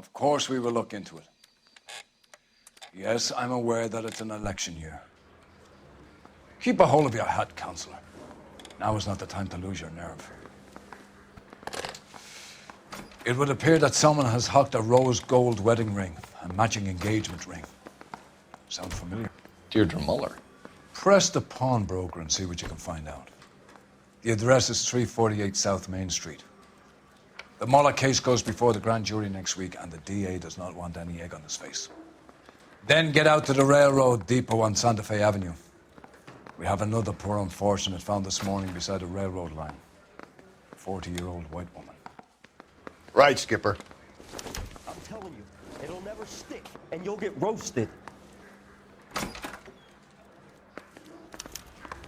Of course we will look into it. Yes, I'm aware that it's an election year. Keep a hold of your hat, Counselor. Now is not the time to lose your nerve. It would appear that someone has hocked a rose gold wedding ring, a matching engagement ring. Sound familiar? Deirdre Muller. Press the pawnbroker and see what you can find out. The address is 348 South Main Street. The Muller case goes before the grand jury next week, and the DA does not want any egg on his face. Then get out to the railroad depot on Santa Fe Avenue. We have another poor unfortunate found this morning beside a railroad line. A 40-year-old white woman. Right, Skipper. I'm telling you, it'll never stick, and you'll get roasted.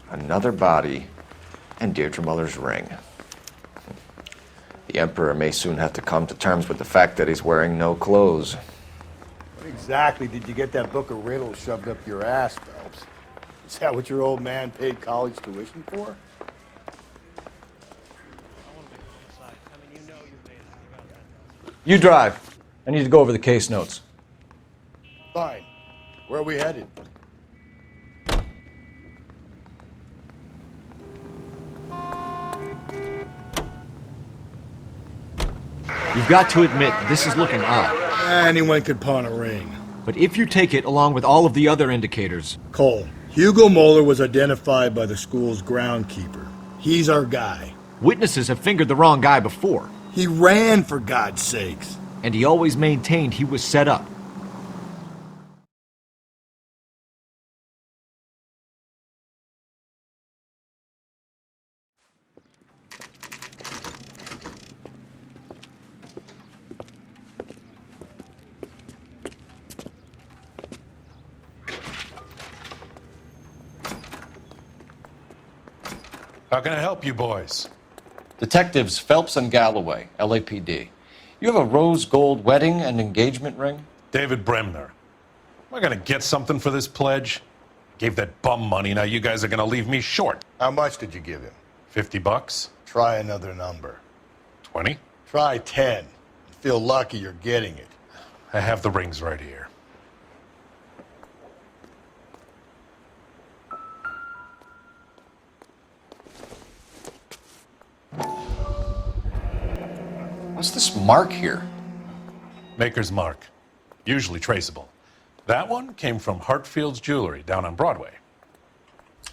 Another body, and Deirdre Muller's ring. The Emperor may soon have to come to terms with the fact that he's wearing no clothes. What exactly did you get that book of riddles shoved up your ass, Phelps? Is that what your old man paid college tuition for? You drive. I need to go over the case notes. Fine. Where are we headed? You've got to admit, this is looking odd. Anyone could pawn a ring. But if you take it along with all of the other indicators... Cole, Hugo Moeller was identified by the school's groundkeeper. He's our guy. Witnesses have fingered the wrong guy before. He ran, for God's sakes. And he always maintained he was set up. How can I help you boys? Detectives Phelps and Galloway, LAPD. You have a rose gold wedding and engagement ring? David Bremner. Am I gonna get something for this pledge? Gave that bum money, now you guys are gonna leave me short. How much did you give him? $50? Try another number. 20? Try 10. Feel lucky you're getting it. I have the rings right here. What's this mark here? Maker's mark. Usually traceable. That one came from Hartfield's Jewelry down on Broadway.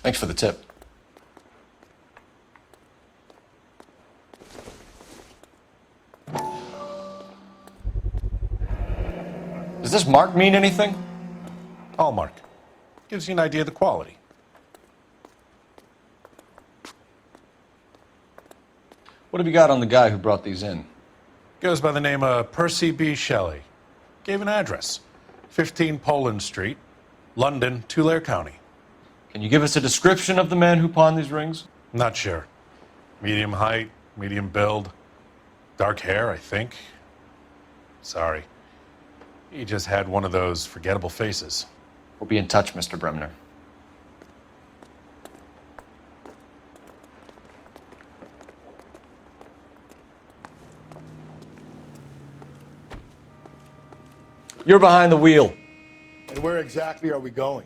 Thanks for the tip. Does this mark mean anything? Hallmark. Gives you an idea of the quality. What have you got on the guy who brought these in? Goes by the name of Percy B. Shelley. Gave an address. 15 Poland Street, London, Tulare County. Can you give us a description of the man who pawned these rings? Not sure. Medium height, medium build. Dark hair, I think. Sorry. He just had one of those forgettable faces. We'll be in touch, Mr. Bremner. You're behind the wheel. And where exactly are we going?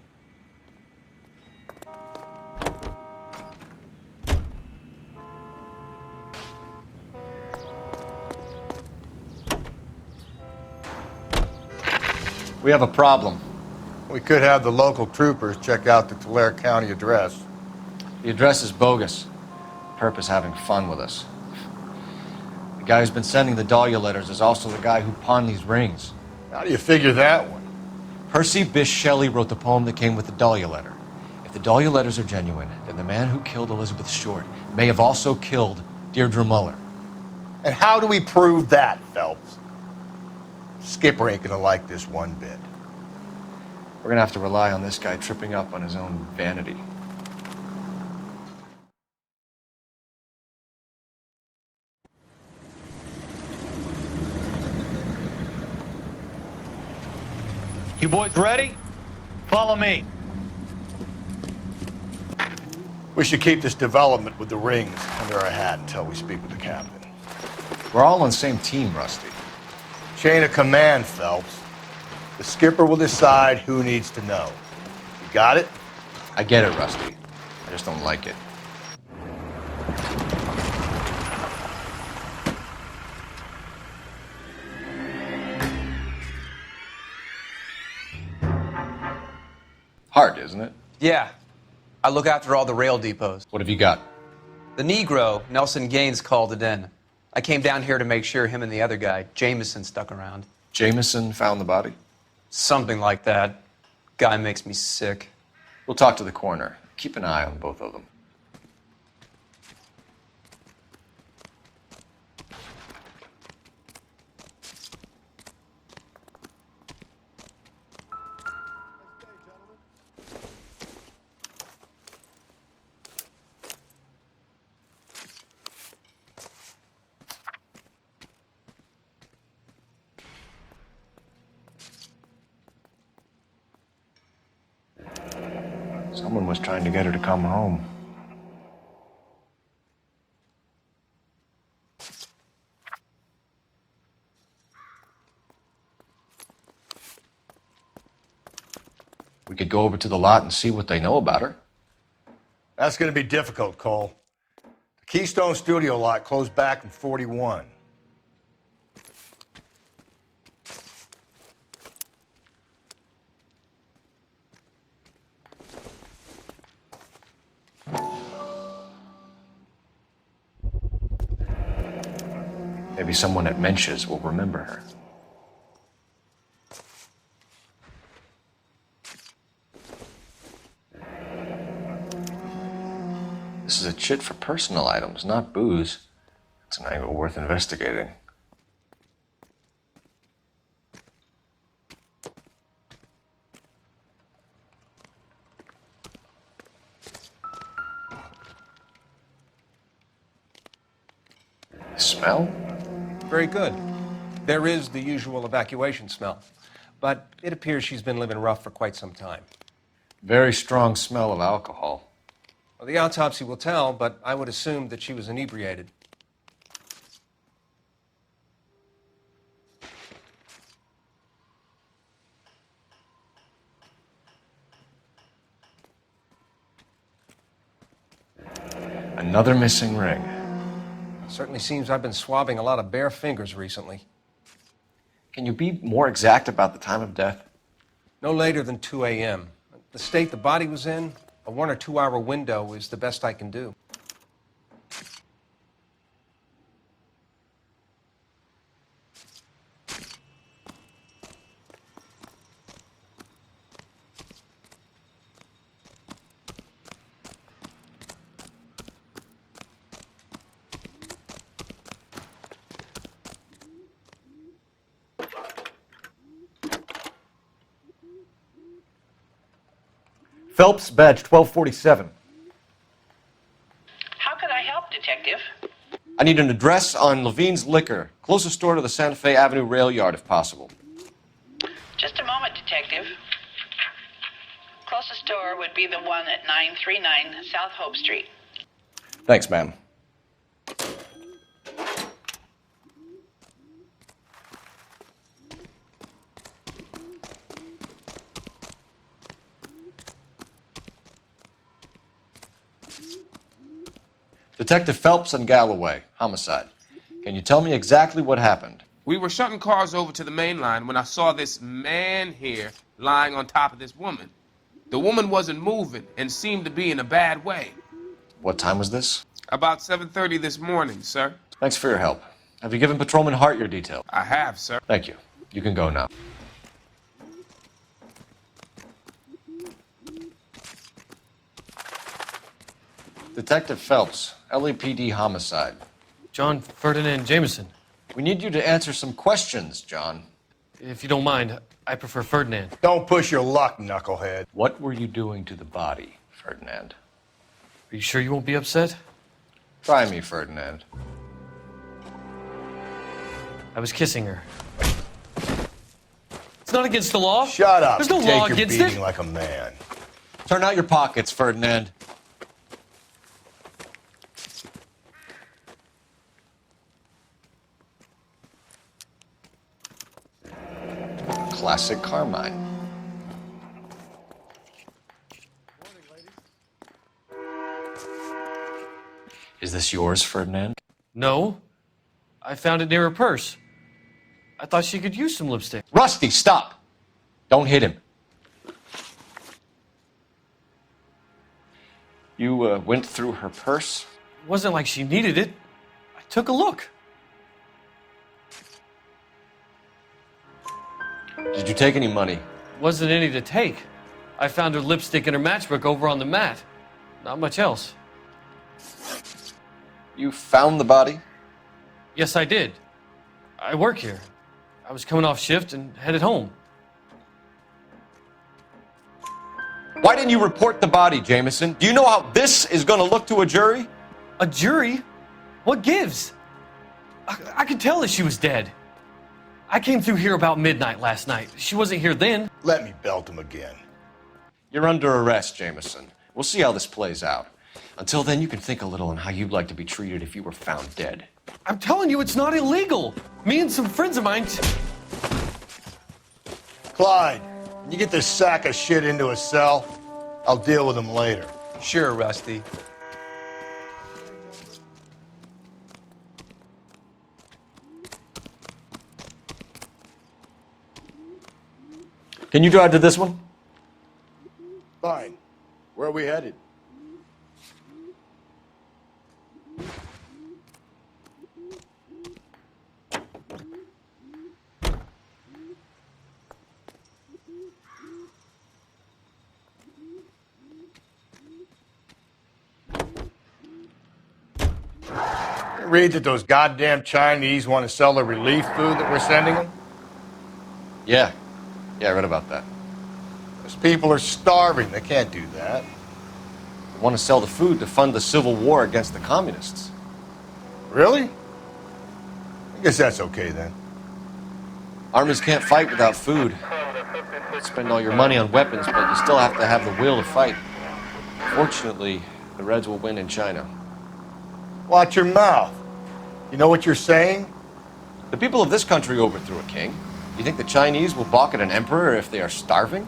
We have a problem. We could have the local troopers check out the Tulare County address. The address is bogus. Perp is having fun with us. The guy who's been sending the Dahlia letters is also the guy who pawned these rings. How do you figure that one? Percy Bysshe Shelley wrote the poem that came with the Dahlia letter. If the Dahlia letters are genuine, then the man who killed Elizabeth Short may have also killed Deirdre Muller. And how do we prove that, Phelps? Skipper ain't gonna like this one bit. We're gonna have to rely on this guy tripping up on his own vanity. You boys ready? Follow me. We should keep this development with the rings under our hat until we speak with the captain. We're all on the same team, Rusty. Chain of command, Phelps. The skipper will decide who needs to know. You got it? I get it, Rusty. I just don't like it. Hard, isn't it? Yeah. I look after all the rail depots. What have you got? The Negro, Nelson Gaines, called it in. I came down here to make sure him and the other guy, Jameson, stuck around. Jameson found the body? Something like that. Guy makes me sick. We'll talk to the coroner. Keep an eye on both of them. Someone was trying to get her to come home. We could go over to the lot and see what they know about her. That's gonna be difficult, Cole. The Keystone Studio lot closed back in 41. Maybe someone at Mensch's will remember her. This is a chit for personal items, not booze. It's an angle worth investigating. Smell? Very good. There is the usual evacuation smell, but it appears she's been living rough for quite some time. Very strong smell of alcohol. Well, the autopsy will tell, but I would assume that she was inebriated. Another missing ring. Certainly seems I've been swabbing a lot of bare fingers recently. Can you be more exact about the time of death? No later than 2 a.m. The state the body was in, a 1 or 2 hour window is the best I can do. Phelps, badge 1247. How can I help, Detective? I need an address on Levine's Liquor, closest store to the Santa Fe Avenue rail yard, if possible. Just a moment, Detective. Closest store would be the one at 939 South Hope Street. Thanks, ma'am. Detective Phelps and Galloway, homicide. Can you tell me exactly what happened? We were shutting cars over to the main line when I saw this man here lying on top of this woman. The woman wasn't moving and seemed to be in a bad way. What time was this? About 7:30 this morning, sir. Thanks for your help. Have you given Patrolman Hart your details? I have, sir. Thank you. You can go now. Detective Phelps, LAPD homicide. John Ferdinand Jameson. We need you to answer some questions, John. If you don't mind, I prefer Ferdinand. Don't push your luck, knucklehead. What were you doing to the body, Ferdinand? Are you sure you won't be upset? Try me, Ferdinand. I was kissing her. It's not against the law. Shut up. There's no Take law your against beating it. like a man. Turn out your pockets, Ferdinand. Classic Carmine. Is this yours, Ferdinand? No. I found it near her purse. I thought she could use some lipstick. Rusty, stop! Don't hit him. You went through her purse? It wasn't like she needed it. I took a look. Did you take any money? Wasn't any to take. I found her lipstick and her matchbook over on the mat. Not much else. You found the body? Yes, I did. I work here. I was coming off shift and headed home. Why didn't you report the body, Jameson? Do you know how this is going to look to a jury? A jury? What gives? I could tell that she was dead. I came through here about midnight last night. She wasn't here then. Let me belt him again. You're under arrest, Jameson. We'll see how this plays out. Until then, you can think a little on how you'd like to be treated if you were found dead. I'm telling you, it's not illegal. Me and some friends of mine... Clyde, can you get this sack of shit into a cell? I'll deal with him later. Sure, Rusty. Can you drive to this one? Fine. Where are we headed? Read that those goddamn Chinese want to sell the relief food that we're sending them? Yeah. Yeah, I read about that. Those people are starving. They can't do that. They want to sell the food to fund the civil war against the communists. Really? I guess that's okay then. Armies can't fight without food. You spend all your money on weapons, but you still have to have the will to fight. Fortunately, the Reds will win in China. Watch your mouth. You know what you're saying? The people of this country overthrew a king. You think the Chinese will balk at an emperor if they are starving?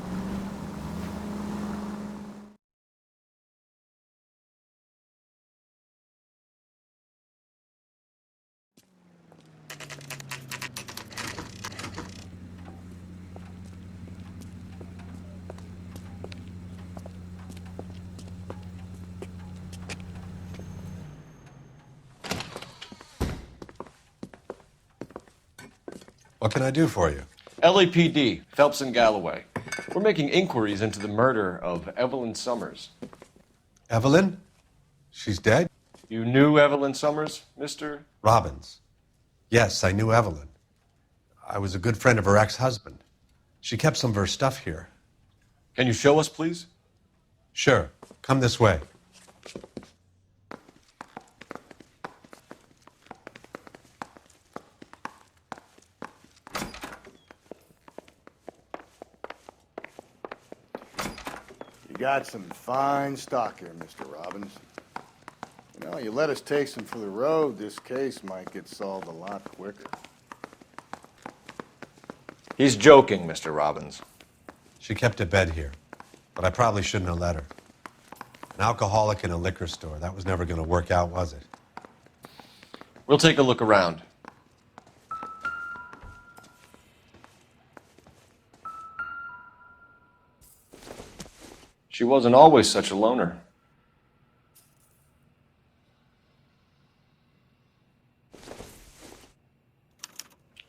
What can I do for you? LAPD, Phelps and Galloway. We're making inquiries into the murder of Evelyn Summers. Evelyn? She's dead? You knew Evelyn Summers, Mr. Robbins. Yes, I knew Evelyn. I was a good friend of her ex-husband. She kept some of her stuff here. Can you show us, please? Sure. Come this way. You got some fine stock here, Mr. Robbins. You know, you let us take some for the road, this case might get solved a lot quicker. He's joking, Mr. Robbins. She kept a bed here, but I probably shouldn't have let her. An alcoholic in a liquor store. That was never going to work out, was it? We'll take a look around. She wasn't always such a loner.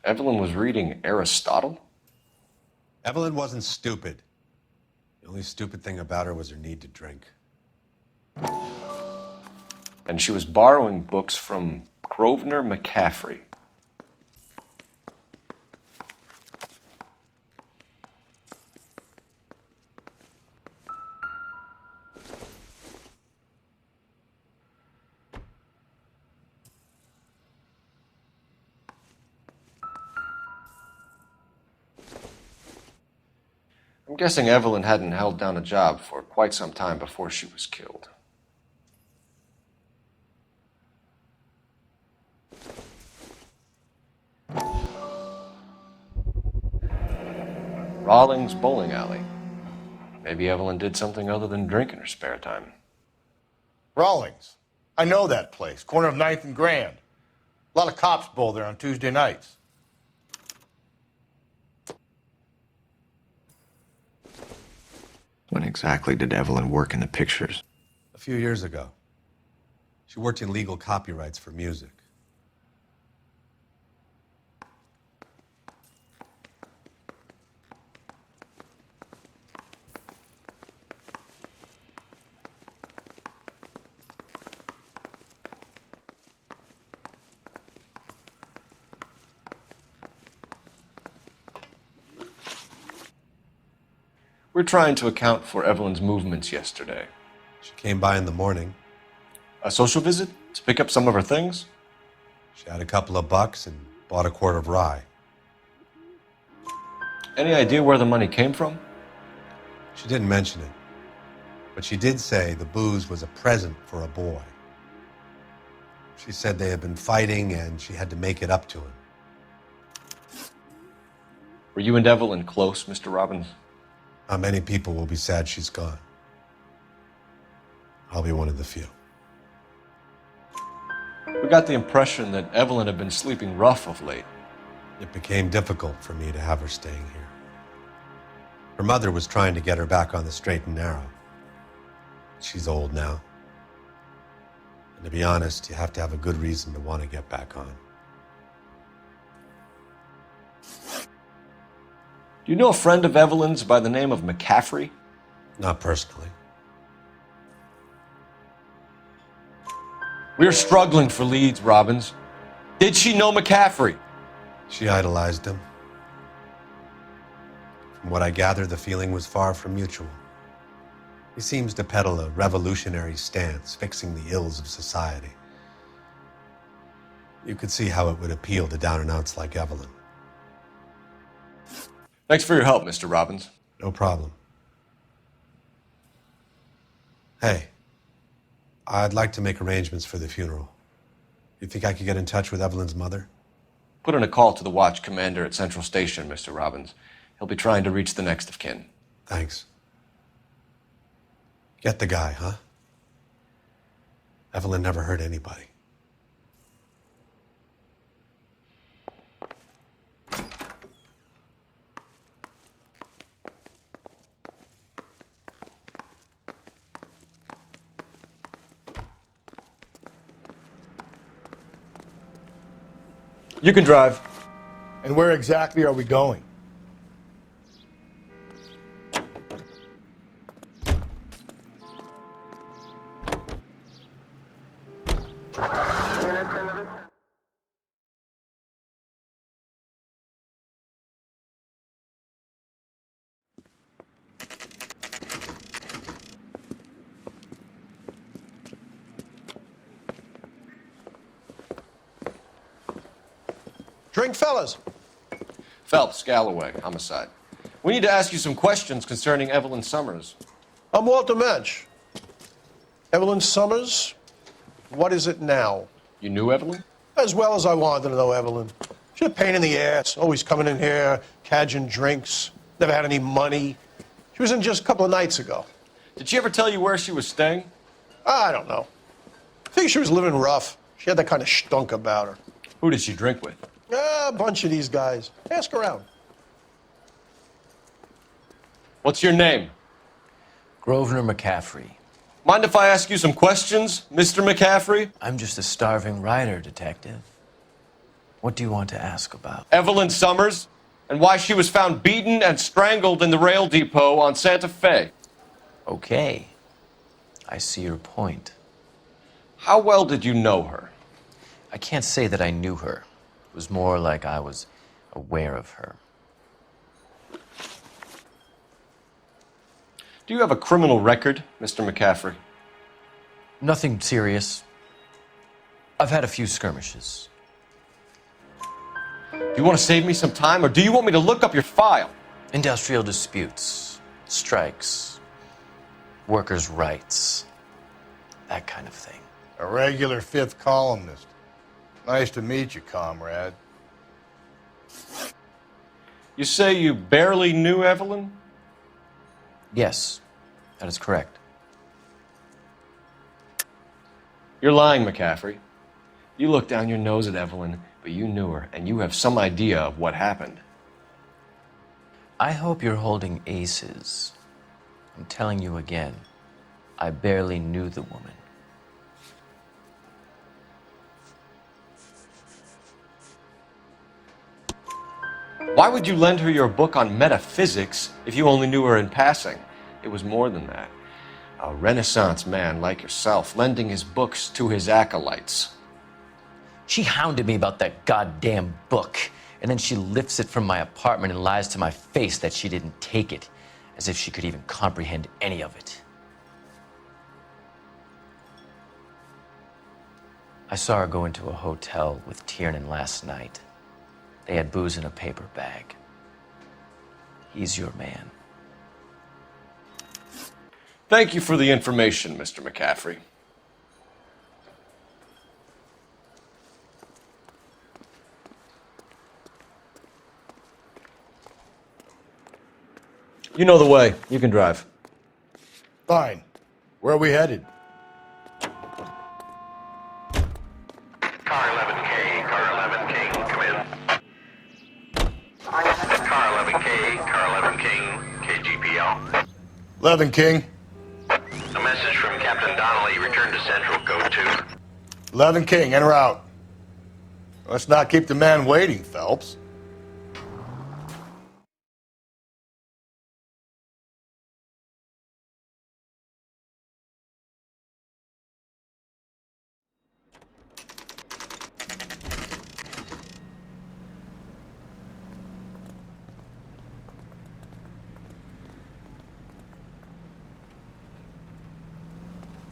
Evelyn was reading Aristotle? Evelyn wasn't stupid. The only stupid thing about her was her need to drink. And she was borrowing books from Grosvenor McCaffrey. I'm guessing Evelyn hadn't held down a job for quite some time before she was killed. Rawlings Bowling Alley. Maybe Evelyn did something other than drink in her spare time. Rawlings. I know that place. Corner of 9th and Grand. A lot of cops bowl there on Tuesday nights. When exactly did Evelyn work in the pictures? A few years ago. She worked in legal copyrights for music. We're trying to account for Evelyn's movements yesterday. She came by in the morning. A social visit? To pick up some of her things? She had a couple of bucks and bought a quart of rye. Any idea where the money came from? She didn't mention it, but she did say the booze was a present for a boy. She said they had been fighting and she had to make it up to him. Were you and Evelyn close, Mr. Robbins? Not many people will be sad she's gone. I'll be one of the few. We got the impression that Evelyn had been sleeping rough of late. It became difficult for me to have her staying here. Her mother was trying to get her back on the straight and narrow. She's old now. And to be honest, you have to have a good reason to want to get back on. Do you know a friend of Evelyn's by the name of McCaffrey? Not personally. We're struggling for leads, Robbins. Did she know McCaffrey? She idolized him. From what I gather, the feeling was far from mutual. He seems to peddle a revolutionary stance, fixing the ills of society. You could see how it would appeal to down-and-outs like Evelyn. Thanks for your help, Mr. Robbins. No problem. Hey, I'd like to make arrangements for the funeral. You think I could get in touch with Evelyn's mother? Put in a call to the watch commander at Central Station, Mr. Robbins. He'll be trying to reach the next of kin. Thanks. Get the guy, huh? Evelyn never hurt anybody. You can drive. And where exactly are we going? Drink, fellas. Phelps, Galloway, homicide. We need to ask you some questions concerning Evelyn Summers. I'm Walter Mensch. Evelyn Summers, what is it now? You knew Evelyn? As well as I wanted to know Evelyn. She's a pain in the ass, always coming in here, cadging drinks, never had any money. She was in just a couple of nights ago. Did she ever tell you where she was staying? I don't know. I think she was living rough. She had that kind of stunk about her. Who did she drink with? A bunch of these guys. Ask around. What's your name? Grosvenor McCaffrey. Mind if I ask you some questions, Mr. McCaffrey? I'm just a starving writer, Detective. What do you want to ask about? Evelyn Summers, and why she was found beaten and strangled in the rail depot on Santa Fe. Okay. I see your point. How well did you know her? I can't say that I knew her. It was more like I was aware of her. Do you have a criminal record, Mr. McCaffrey? Nothing serious. I've had a few skirmishes. Do you want to save me some time, or do you want me to look up your file? Industrial disputes, strikes, workers' rights, that kind of thing. A regular fifth columnist. Nice to meet you, comrade. You say you barely knew Evelyn? Yes, that is correct. You're lying, McCaffrey. You looked down your nose at Evelyn, but you knew her, and you have some idea of what happened. I hope you're holding aces. I'm telling you again, I barely knew the woman. Why would you lend her your book on metaphysics if you only knew her in passing? It was more than that. A Renaissance man like yourself, lending his books to his acolytes. She hounded me about that goddamn book, and then she lifts it from my apartment and lies to my face that she didn't take it, as if she could even comprehend any of it. I saw her go into a hotel with Tiernan last night. They had booze in a paper bag. He's your man. Thank you for the information, Mr. McCaffrey. You know the way. You can drive. Fine. Where are we headed? Car 11K, car 11K, come in. Car 11K, car 11K, KGPL. 11 King. A message from Captain Donnelly. Return to Central, code 2. 11 King, en route. Let's not keep the man waiting, Phelps.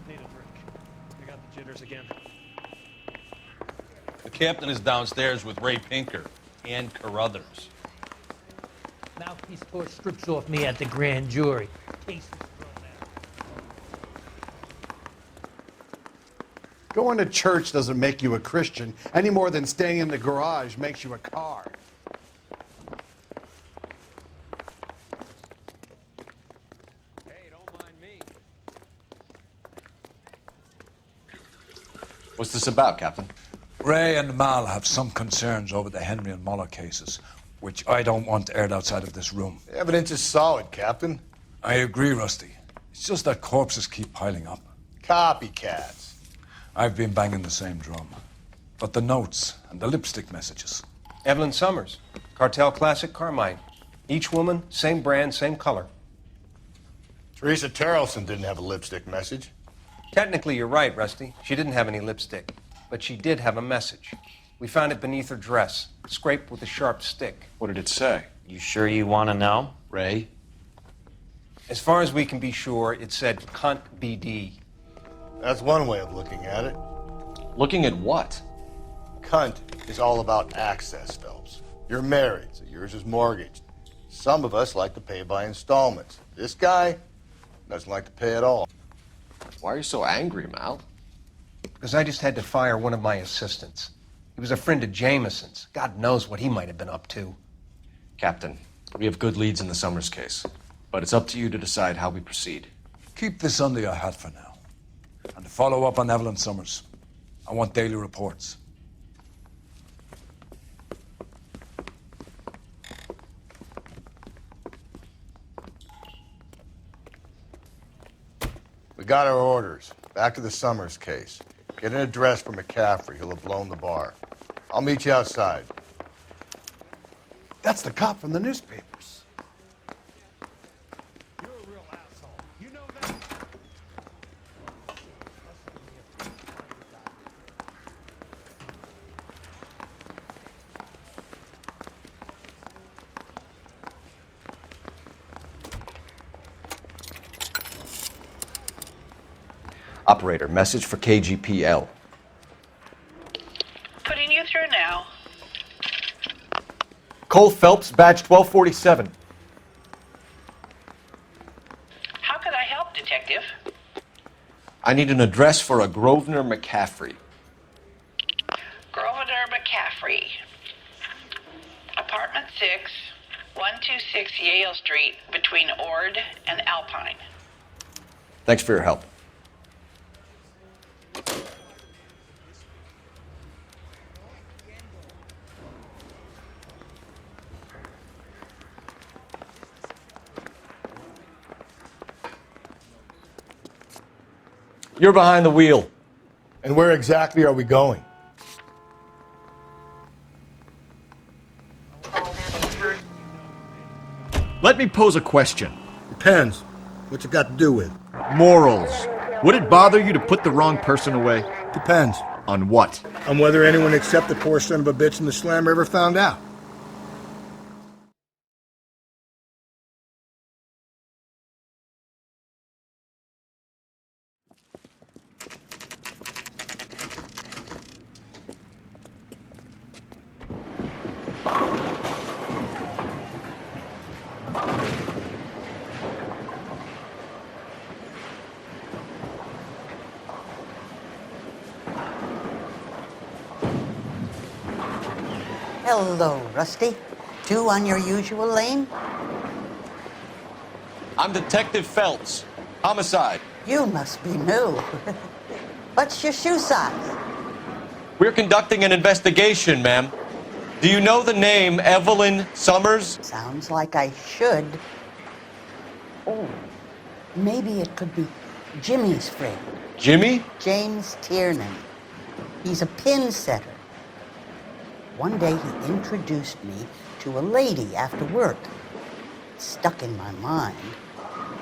Need a drink. I got the jitters again. The captain is downstairs with Ray Pinker and Carruthers. Mouthpiece tore strips off me at the grand jury. Case was thrown out. Going to church doesn't make you a Christian any more than staying in the garage makes you a car. What's this about, Captain? Ray and Mal have some concerns over the Henry and Muller cases, which I don't want aired outside of this room. The evidence is solid, Captain. I agree, Rusty. It's just that corpses keep piling up. Copycats. I've been banging the same drum. But the notes and the lipstick messages. Evelyn Summers, Cartel Classic Carmine. Each woman, same brand, same color. Teresa Terrelson didn't have a lipstick message. Technically, you're right, Rusty. She didn't have any lipstick, but she did have a message. We found it beneath her dress, scraped with a sharp stick. What did it say? You sure you want to know? Ray? As far as we can be sure, it said cunt BD. That's one way of looking at it. Looking at what? Cunt is all about access, Phelps. You're married, so yours is mortgaged. Some of us like to pay by installments. This guy doesn't like to pay at all. Why are you so angry, Mal? Because I just had to fire one of my assistants. He was a friend of Jameson's. God knows what he might have been up to. Captain, we have good leads in the Summers case, but it's up to you to decide how we proceed. Keep this under your hat for now. And to follow up on Evelyn Summers, I want daily reports. We got our orders. Back to the Summers case. Get an address for McCaffrey. He'll have blown the bar. I'll meet you outside. That's the cop from the newspapers. Operator, message for KGPL. Putting you through now. Cole Phelps, badge 1247. How could I help, Detective? I need an address for a Grosvenor McCaffrey. Grosvenor McCaffrey. Apartment 6, 126 Yale Street, between Ord and Alpine. Thanks for your help. You're behind the wheel. And where exactly are we going? Let me pose a question. Depends. What's it got to do with? Morals. Would it bother you to put the wrong person away? Depends. On what? On whether anyone except the poor son of a bitch in the slammer ever found out. Hello, Rusty. Two on your usual lane? I'm Detective Phelps. Homicide. You must be new. What's your shoe size? We're conducting an investigation, ma'am. Do you know the name Evelyn Summers? Sounds like I should. Oh, maybe it could be Jimmy's friend. Jimmy? James Tiernan. He's a pin setter. One day he introduced me to a lady after work. It stuck in my mind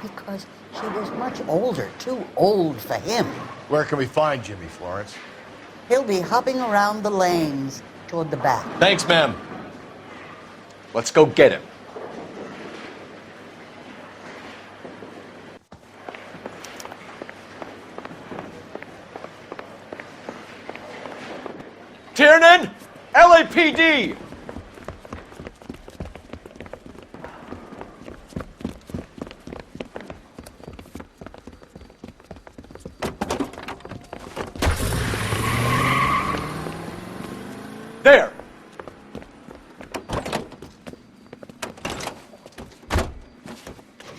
because she was much older, too old for him. Where can we find Jimmy, Florence? He'll be hopping around the lanes toward the back. Thanks, ma'am. Let's go get him. Tiernan! LAPD! There!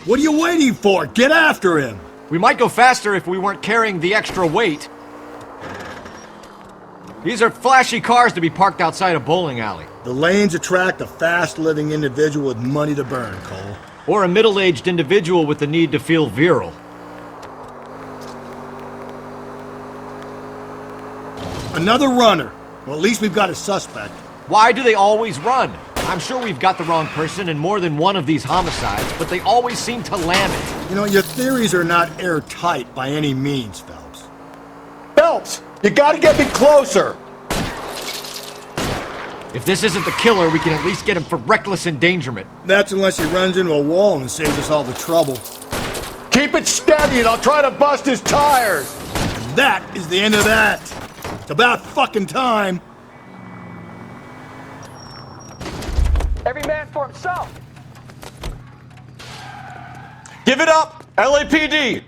What are you waiting for? Get after him! We might go faster if we weren't carrying the extra weight. These are flashy cars to be parked outside a bowling alley. The lanes attract a fast-living individual with money to burn, Cole. Or a middle-aged individual with the need to feel virile. Another runner. Well, at least we've got a suspect. Why do they always run? I'm sure we've got the wrong person in more than one of these homicides, but they always seem to lam it. You know, your theories are not airtight by any means, Phelps. Phelps! You gotta get me closer! If this isn't the killer, we can at least get him for reckless endangerment. That's unless he runs into a wall and saves us all the trouble. Keep it steady and I'll try to bust his tires! And that is the end of that. It's about fucking time. Every man for himself. Give it up! LAPD!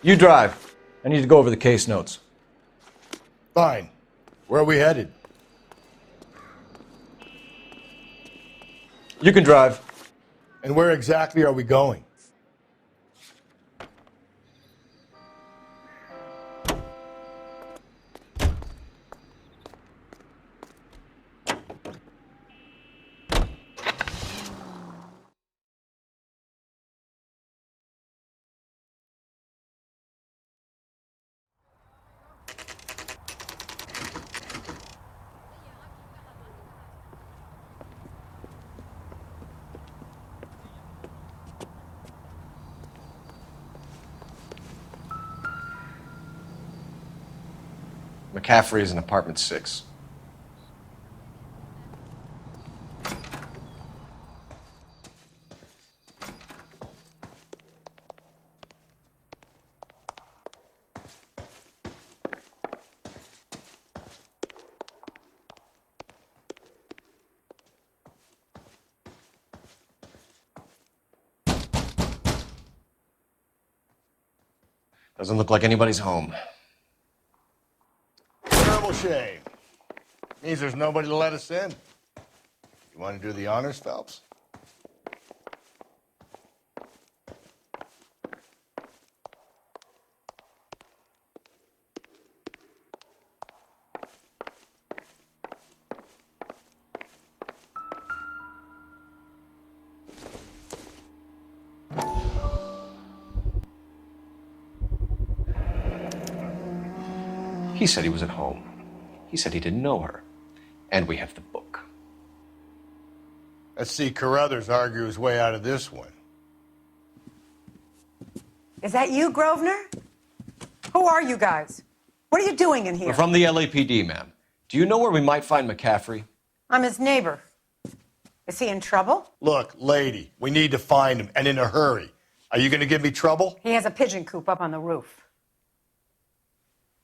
You drive. I need to go over the case notes. Fine. Where are we headed? You can drive. And where exactly are we going? McCaffrey is in apartment 6. Doesn't look like anybody's home. Terrible shame. Means there's nobody to let us in. You want to do the honors, Phelps? He said he was at home. He said he didn't know her. And we have the book. Let's see Carruthers argue his way out of this one. Is that you, Grosvenor? Who are you guys? What are you doing in here? We're from the LAPD, ma'am. Do you know where we might find McCaffrey? I'm his neighbor. Is he in trouble? Look, lady, we need to find him, and in a hurry. Are you going to give me trouble? He has a pigeon coop up on the roof.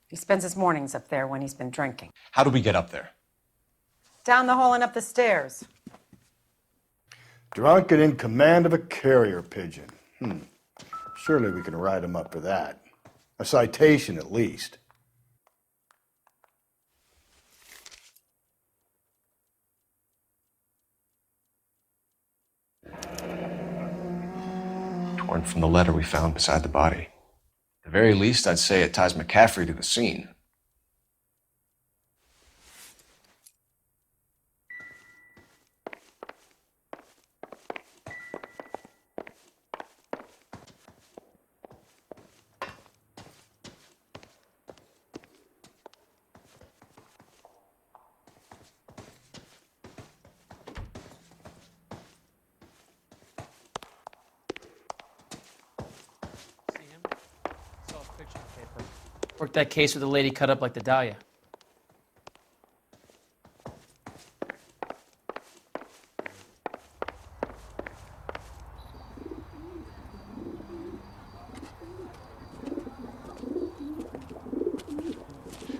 He spends his mornings up there when he's been drinking. How do we get up there? Down the hall and up the stairs. Drunk and in command of a carrier pigeon. Surely we can write him up for that. A citation, at least. Torn from the letter we found beside the body. At the very least, I'd say it ties McCaffrey to the scene. Worked that case with a lady cut up like the Dahlia.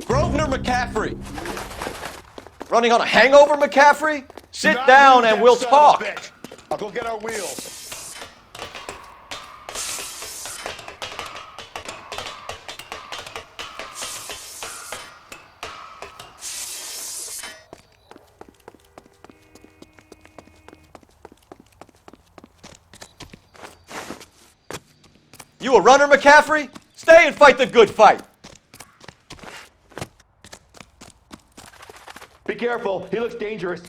Grosvenor McCaffrey! Running on a hangover, McCaffrey? Sit down and we'll talk. I'll go get our wheels. You a runner, McCaffrey? Stay and fight the good fight. Be careful. He looks dangerous.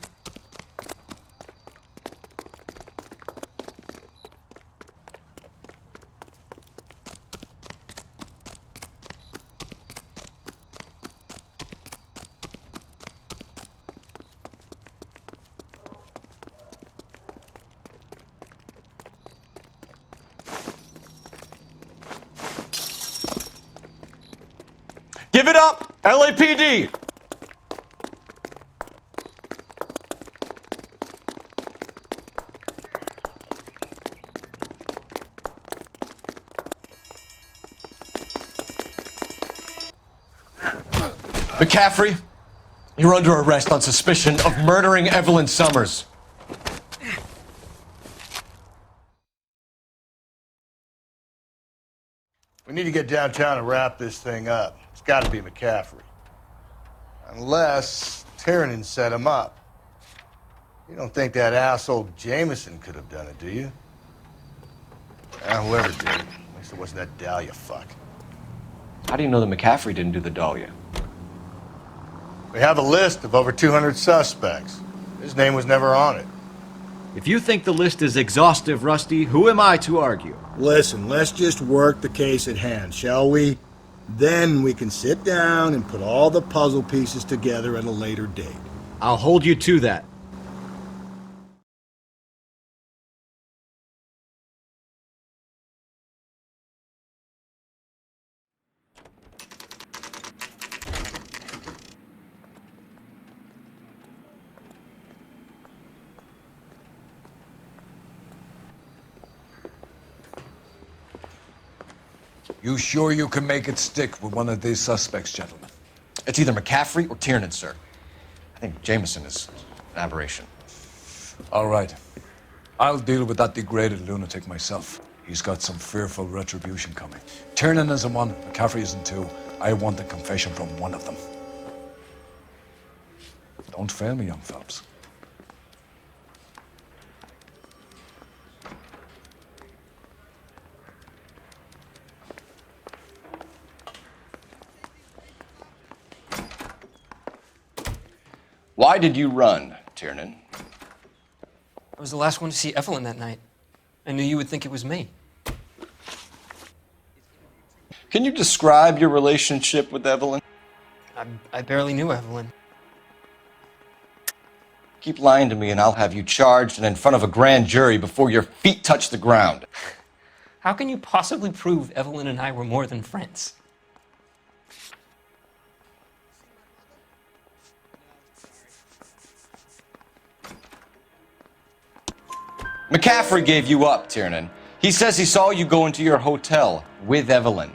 Give it up, LAPD! McCaffrey, you're under arrest on suspicion of murdering Evelyn Summers. We need to get downtown and wrap this thing up. It's got to be McCaffrey. Unless Tiernan set him up. You don't think that asshole Jameson could have done it, do you? Whoever did it. At least it wasn't that Dahlia fuck. How do you know that McCaffrey didn't do the Dahlia? We have a list of over 200 suspects. His name was never on it. If you think the list is exhaustive, Rusty, who am I to argue? Listen, let's just work the case at hand, shall we? Then we can sit down and put all the puzzle pieces together at a later date. I'll hold you to that. You sure you can make it stick with one of these suspects, gentlemen? It's either McCaffrey or Tiernan, sir. I think Jameson is an aberration. All right. I'll deal with that degraded lunatic myself. He's got some fearful retribution coming. Tiernan isn't one, McCaffrey isn't two. I want a confession from one of them. Don't fail me, young Phelps. Why did you run, Tiernan? I was the last one to see Evelyn that night. I knew you would think it was me. Can you describe your relationship with Evelyn? I barely knew Evelyn. Keep lying to me and I'll have you charged and in front of a grand jury before your feet touch the ground. How can you possibly prove Evelyn and I were more than friends? McCaffrey gave you up, Tiernan. He says he saw you go into your hotel with Evelyn.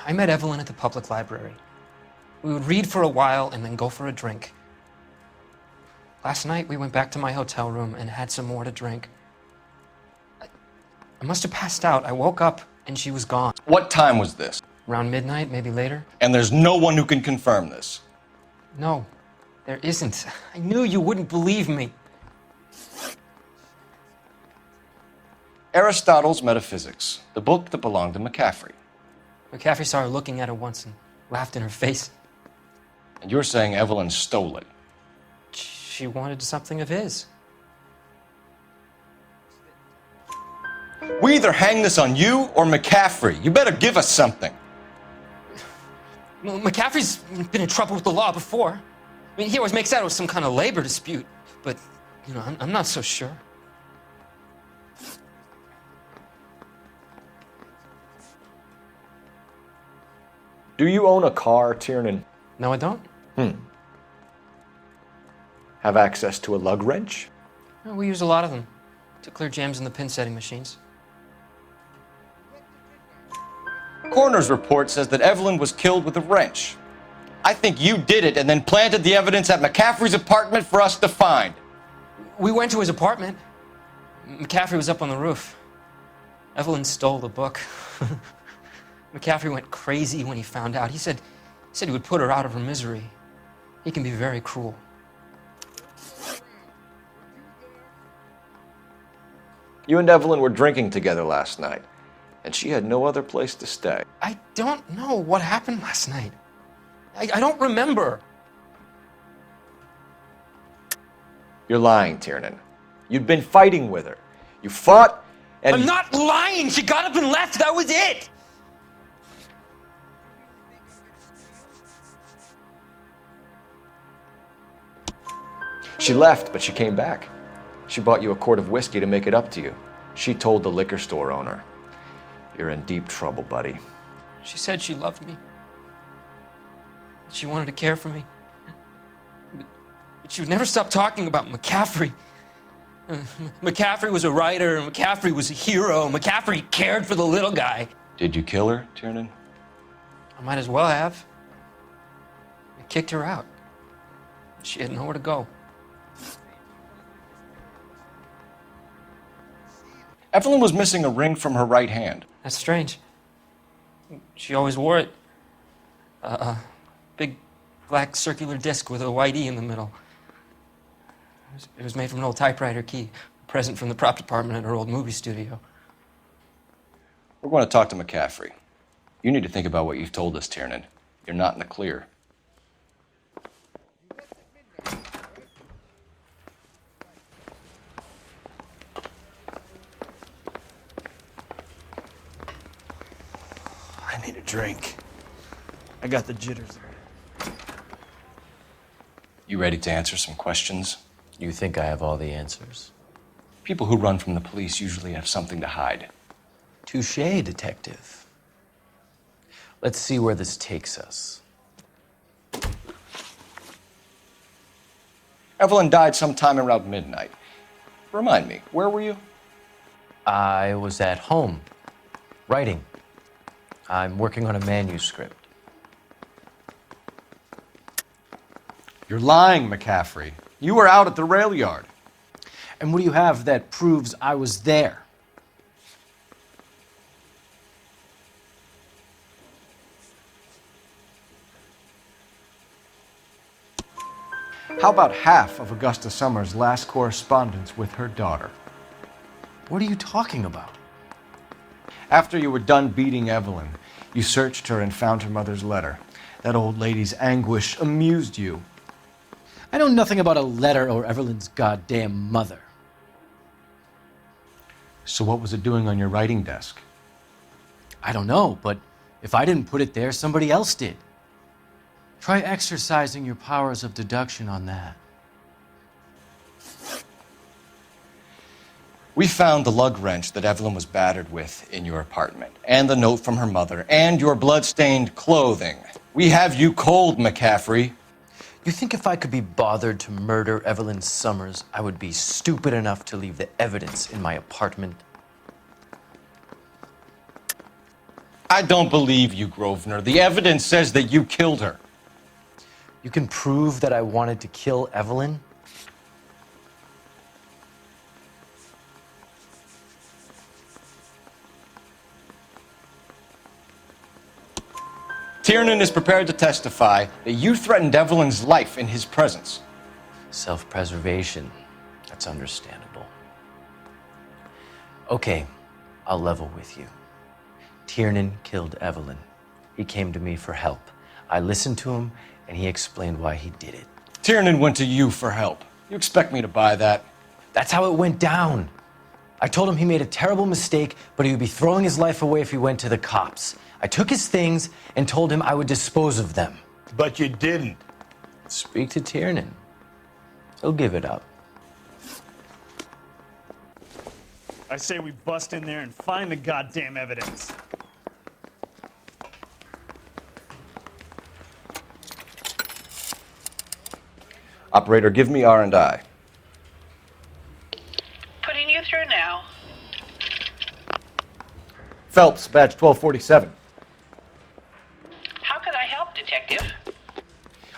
I met Evelyn at the public library. We would read for a while and then go for a drink. Last night, we went back to my hotel room and had some more to drink. I must have passed out. I woke up and she was gone. What time was this? Around midnight, maybe later. And there's no one who can confirm this? No, there isn't. I knew you wouldn't believe me. Aristotle's Metaphysics, the book that belonged to McCaffrey. McCaffrey saw her looking at it once and laughed in her face. And you're saying Evelyn stole it? She wanted something of his. We either hang this on you or McCaffrey. You better give us something. Well, McCaffrey's been in trouble with the law before. I mean, he always makes out it was some kind of labor dispute. But, you know, I'm not so sure. Do you own a car, Tiernan? No, I don't. Have access to a lug wrench? Well, we use a lot of them to clear jams in the pin setting machines. Coroner's report says that Evelyn was killed with a wrench. I think you did it and then planted the evidence at McCaffrey's apartment for us to find. We went to his apartment. McCaffrey was up on the roof. Evelyn stole the book. McCaffrey went crazy when he found out. He said he would put her out of her misery. He can be very cruel. You and Evelyn were drinking together last night, and she had no other place to stay. I don't know what happened last night. I don't remember. You're lying, Tiernan. You'd been fighting with her. You fought, and... I'm not lying! She got up and left! That was it! She left, but she came back. She bought you a quart of whiskey to make it up to you. She told the liquor store owner. You're in deep trouble, buddy. She said she loved me. She wanted to care for me. But she would never stop talking about McCaffrey. McCaffrey was a writer, and McCaffrey was a hero. McCaffrey cared for the little guy. Did you kill her, Tiernan? I might as well have. I kicked her out. She had nowhere to go. Evelyn was missing a ring from her right hand. That's strange. She always wore it. A big black circular disc with a white E in the middle. It was made from an old typewriter key, a present from the prop department at her old movie studio. We're going to talk to McCaffrey. You need to think about what you've told us, Tiernan. You're not in the clear. I need a drink. I got the jitters. You ready to answer some questions? You think I have all the answers? People who run from the police usually have something to hide. Touché, detective. Let's see where this takes us. Evelyn died sometime around midnight. Remind me, where were you? I was at home, writing. I'm working on a manuscript. You're lying, McCaffrey. You were out at the rail yard. And what do you have that proves I was there? How about half of Augusta Summers' last correspondence with her daughter? What are you talking about? After you were done beating Evelyn, you searched her and found her mother's letter. That old lady's anguish amused you. I know nothing about a letter or Evelyn's goddamn mother. So what was it doing on your writing desk? I don't know, but if I didn't put it there, somebody else did. Try exercising your powers of deduction on that. We found the lug wrench that Evelyn was battered with in your apartment, and the note from her mother, and your blood-stained clothing. We have you cold, McCaffrey. You think if I could be bothered to murder Evelyn Summers, I would be stupid enough to leave the evidence in my apartment? I don't believe you, Grosvenor. The evidence says that you killed her. You can prove that I wanted to kill Evelyn? Tiernan is prepared to testify that you threatened Evelyn's life in his presence. Self-preservation. That's understandable. Okay, I'll level with you. Tiernan killed Evelyn. He came to me for help. I listened to him, and he explained why he did it. Tiernan went to you for help. You expect me to buy that? That's how it went down. I told him he made a terrible mistake, but he would be throwing his life away if he went to the cops. I took his things and told him I would dispose of them. But you didn't. Speak to Tiernan. He'll give it up. I say we bust in there and find the goddamn evidence. Operator, give me R&I. Putting you through now. Phelps, badge 1247. How could I help, Detective?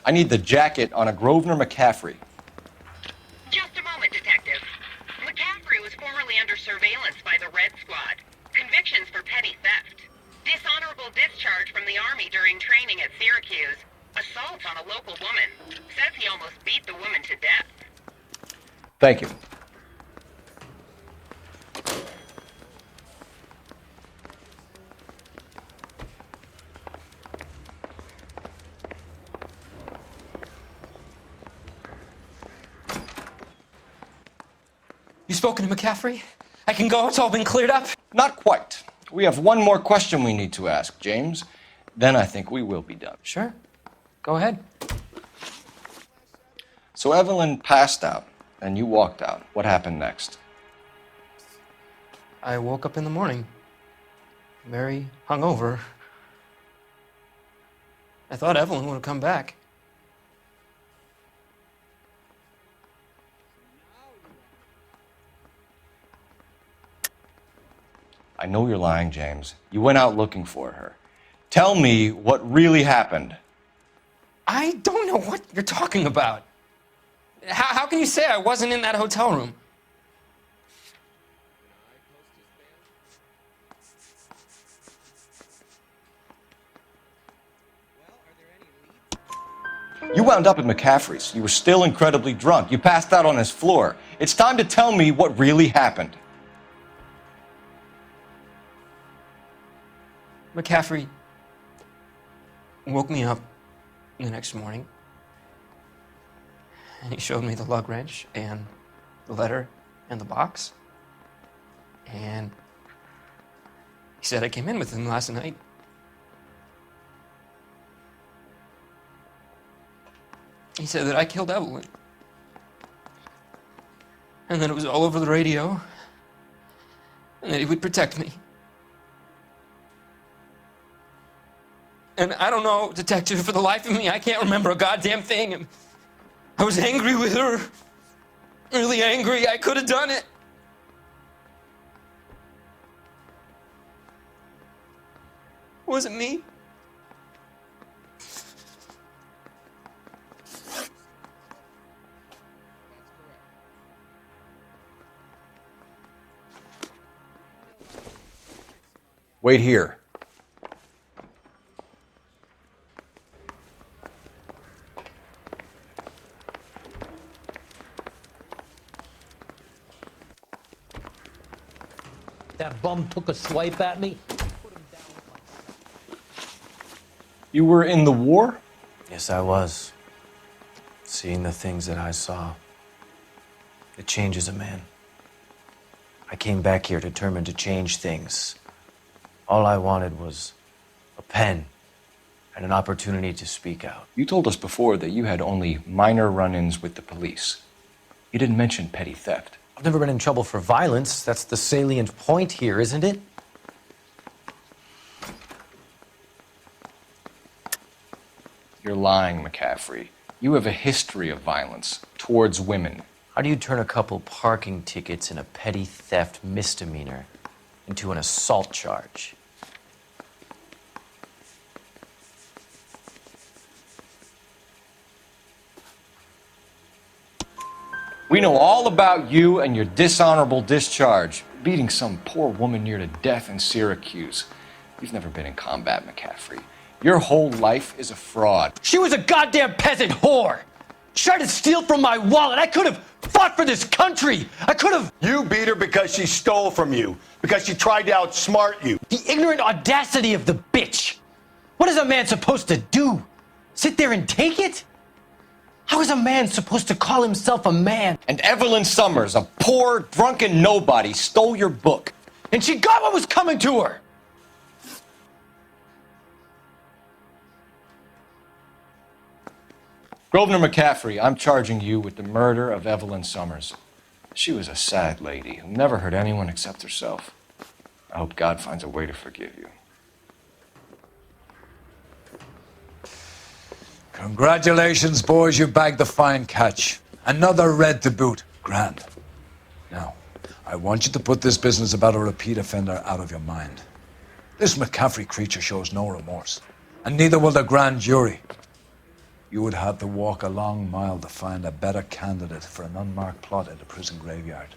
I need the jacket on a Grosvenor McCaffrey. Just a moment, Detective. McCaffrey was formerly under surveillance by the Red Squad. Convictions for petty theft. Dishonorable discharge from the Army during training at Syracuse. Assault on a local woman. Says he almost beat the woman to death. Thank you. You spoken to McCaffrey? I can go, it's all been cleared up? Not quite. We have one more question we need to ask, James. Then I think we will be done. Sure. Go ahead. So Evelyn passed out, and you walked out. What happened next? I woke up in the morning, very hungover. I thought Evelyn would have come back. I know you're lying, James. You went out looking for her. Tell me what really happened. I don't know what you're talking about. How can you say I wasn't in that hotel room? You went wound up at McCaffrey's. You were still incredibly drunk. You passed out on his floor. It's time to tell me what really happened. McCaffrey woke me up the next morning, and he showed me the lug wrench and the letter and the box. And he said I came in with him last night. He said that I killed Evelyn. And that it was all over the radio. And that he would protect me. And I don't know, detective, for the life of me, I can't remember a goddamn thing. And I was angry with her. Really angry. I could have done it. Was it me? Wait here. That bum took a swipe at me. You were in the war? Yes, I was. Seeing the things that I saw, it changes a man. I came back here determined to change things. All I wanted was a pen and an opportunity to speak out. You told us before that you had only minor run-ins with the police. You didn't mention petty theft. I've never been in trouble for violence. That's the salient point here, isn't it? You're lying, McCaffrey. You have a history of violence towards women. How do you turn a couple parking tickets and a petty theft misdemeanor into an assault charge? We know all about you and your dishonorable discharge, beating some poor woman near to death in Syracuse. You've never been in combat, McCaffrey. Your whole life is a fraud. She was a goddamn peasant whore! She tried to steal from my wallet. I could have fought for this country. I could have. You beat her because she stole from you, because she tried to outsmart you. The ignorant audacity of the bitch. What is a man supposed to do? Sit there and take it? How is a man supposed to call himself a man? And Evelyn Summers, a poor, drunken nobody, stole your book. And she got what was coming to her. Grosvenor McCaffrey, I'm charging you with the murder of Evelyn Summers. She was a sad lady who never hurt anyone except herself. I hope God finds a way to forgive you. Congratulations, boys, you bagged the fine catch. Another red to boot. Grand. Now, I want you to put this business about a repeat offender out of your mind. This McCaffrey creature shows no remorse, and neither will the grand jury. You would have to walk a long mile to find a better candidate for an unmarked plot in the prison graveyard.